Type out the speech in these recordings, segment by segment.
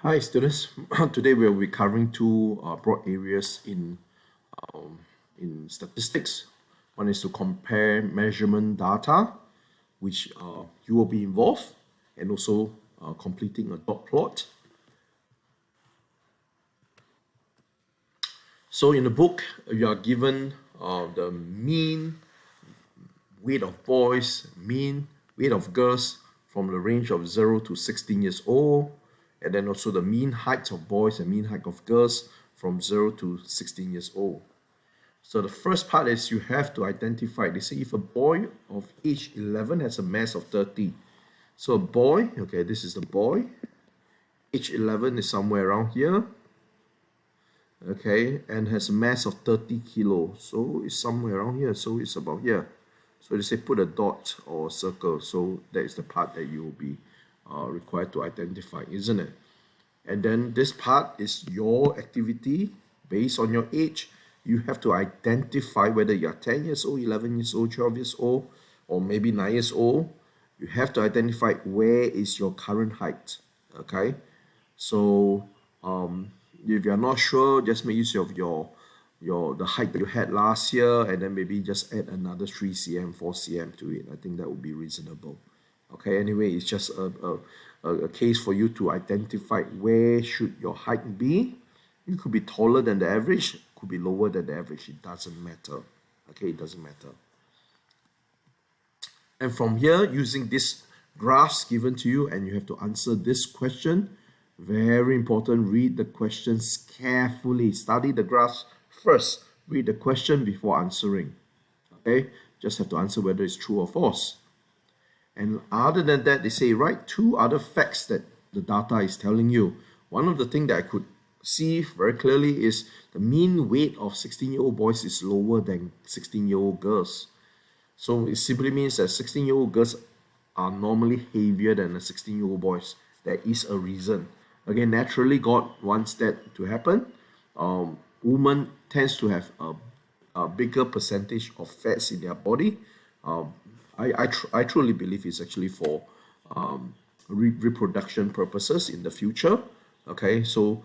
Hi students, today we'll be covering two broad areas in statistics. One is to compare measurement data, which you will be involved, and also completing a dot plot. So in the book, you are given the mean weight of boys, mean weight of girls from the range of 0 to 16 years old, and then also the mean height of boys and mean height of girls from 0 to 16 years old. So the first part is you have to identify, they say if a boy of age 11 has a mass of 30. So a boy, okay, this is the boy, age 11 is somewhere around here, okay, and has a mass of 30 kilos. So it's somewhere around here, so it's about here. So they say put a dot or a circle. So that is the part that you will be required to identify, isn't it? And then this part is your activity based on your age. You have to identify whether you're 10 years old, 11 years old, 12 years old, or maybe 9 years old. You have to identify where is your current height. Okay, so if you're not sure, just make use of the height that you had last year, and then maybe just add another 3 cm, 4 cm to it. I think that would be reasonable. Okay, anyway, it's just a case for you to identify where should your height be. You could be taller than the average, could be lower than the average. It doesn't matter. Okay, it doesn't matter. And from here, using these graphs given to you, and you have to answer this question. Very important, read the questions carefully. Study the graphs first. Read the question before answering. Okay, just have to answer whether it's true or false. And other than that, they say write two other facts that the data is telling you. One of the things that I could see very clearly is the mean weight of 16-year-old boys is lower than 16-year-old girls. So it simply means that 16-year-old girls are normally heavier than the 16-year-old boys. There is a reason. Again, naturally, God wants that to happen. Women tends to have a bigger percentage of fats in their body. I truly believe it's actually for reproduction purposes in the future. Okay, so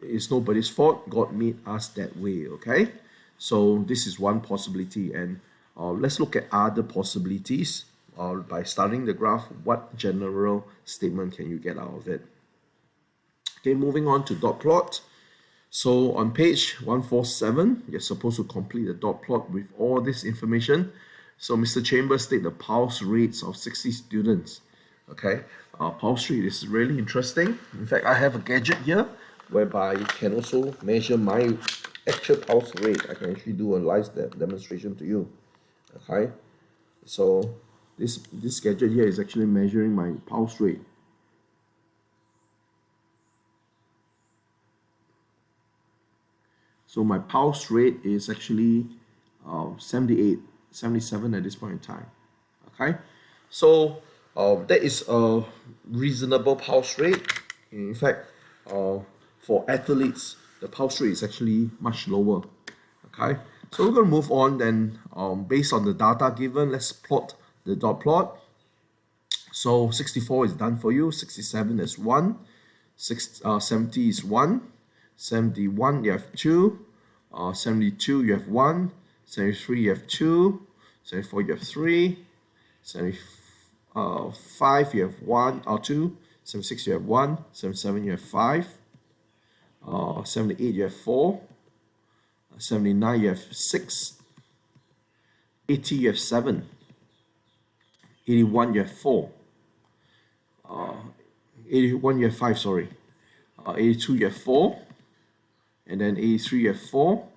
it's nobody's fault. God made us that way. Okay, so this is one possibility, and let's look at other possibilities. By studying the graph, what general statement can you get out of it? Okay, moving on to dot plot. So on page 147, you're supposed to complete the dot plot with all this information. So Mr. Chambers state the pulse rates of 60 students. Okay, pulse rate is really interesting. In fact, I have a gadget here whereby you can also measure my actual pulse rate. I can actually do a live demonstration to you. Okay, so this gadget here is actually measuring my pulse rate. So my pulse rate is actually 78, 77 at this point in time. Okay, so that is a reasonable pulse rate. In fact, for athletes, the pulse rate is actually much lower. Okay, so we're going to move on then. Based on the data given, let's plot the dot plot. So 64 is done for you, 67 is 1, 70 is 1, 71 you have 2, 72 you have 1, 73 you have 2, 74 you have 3, 75 you have 1 or 2, 76 you have 1, 77 you have 5, 78 you have 4, 79 you have 6, 80 you have 7, 81 you have 4, 81 you have 5, sorry, 82 you have 4, and then 83 you have 4,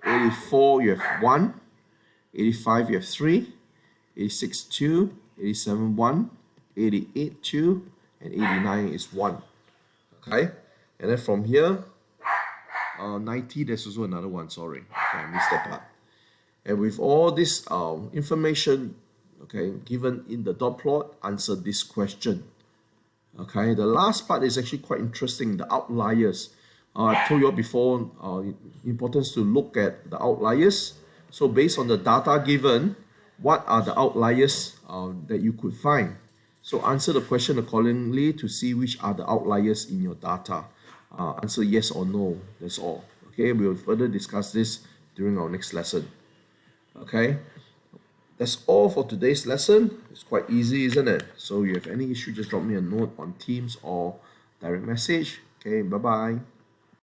84 you have 1, 85 you have 3, 86 2, 87 1, 88 2, and 89 is 1. Okay, and then from here 90, there's also another one, sorry, okay, I missed that part. And with all this information, okay, given in the dot plot, answer this question. Okay, the last part is actually quite interesting, the outliers. I told you all before, importance to look at the outliers. So based on the data given, what are the outliers that you could find? So answer the question accordingly to see which are the outliers in your data. Answer yes or no, that's all. Okay, we'll further discuss this during our next lesson. Okay, that's all for today's lesson. It's quite easy, isn't it? So if you have any issue, just drop me a note on Teams or direct message. Okay, bye-bye.